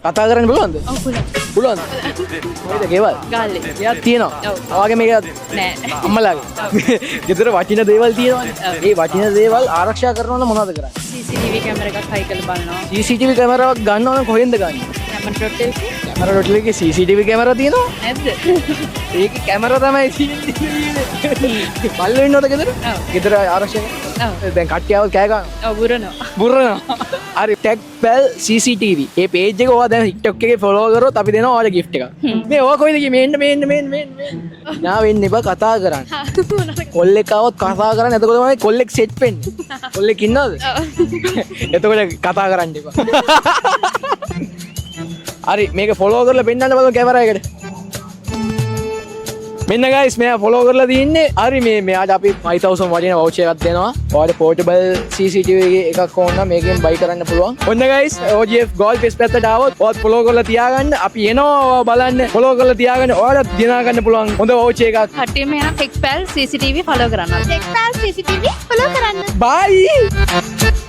කතා කරන්න පුළුවන්ද? ඔව් පුළුවන්. පුළුවන්ද? මොකද ගෙවල්? ගාල්ලේ. එයාත් තියෙනවා. ඔව්. ඔයාගේ මේක නෑ. අම්මලාගේ. ගෙදර වටින දේවල් තියෙනවානේ. ඒ වටින දේවල් ආරක්ෂා කරනවා නම් මොනවද කරන්නේ? CCTV කැමරා එකක් හයි කරලා බලනවා. CCTV කැමරාවක් ගන්නව නම් කොහෙන්ද ගන්නේ? කැමරා ටොට් එකේ කැමරා රොටල් එකේ CCTV කැමරා තියෙනවා? නැද්ද? ඒකේ කැමරා තමයි තියෙන්නේ. බල්ලෝ ඉන්නවද ගෙදර? ඔව්. ගෙදර ආරක්ෂා කරනවා. ඔව්. දැන් කට්ටියව කෑ ගන්නවා. ඔව් බුරනවා. බුරනවා. හරි ටැග් බෙල් CCTV. ඒ පේජ් එක ඔයා දැන් TikTok එකේ ෆලෝ කරොත් අපි දෙනවා ඔයාලට gift එකක්. මේ ඔයා කොයිද ගියේ? මේන්න. නා වෙන්න එපා කතා කරන්න. කොල්ලෙක් ආවොත් කතා කරන්න. එතකොට තමයි කොල්ලෙක් සෙට් වෙන්නේ. කොල්ලෙක් ඉන්නවද? එතකොට කතා කරන්න එපා. හරි මේක ෆලෝ කරලා පෙන්නන්න බලමු කැමරා එකට. මෙන්න guys මෙයා ෆලෝ කරලා තින්නේ. හරි මෙයාට අපි 5000 වටින වවුචර් එකක් දෙනවා. ඔයාලට පෝටබල් CCTV එකක් ඕන නම් මේකෙන් buy කරන්න පුළුවන්. ඔන්න guys OGF Gold Fest පැත්තට ආවොත් ඔයාත් ෆලෝ කරලා තියාගන්න. අපි එනවා බලන්න. ෆලෝ කරලා තියාගන්න. ඔයාලත් දිනා ගන්න පුළුවන් හොඳ වවුචර් එකක්. කට්ටියම එන ටෙක්පැල් CCTV ෆලෝ කරන්න. ටෙක්ස්ටයිල් CCTV ෆලෝ කරන්න. Bye.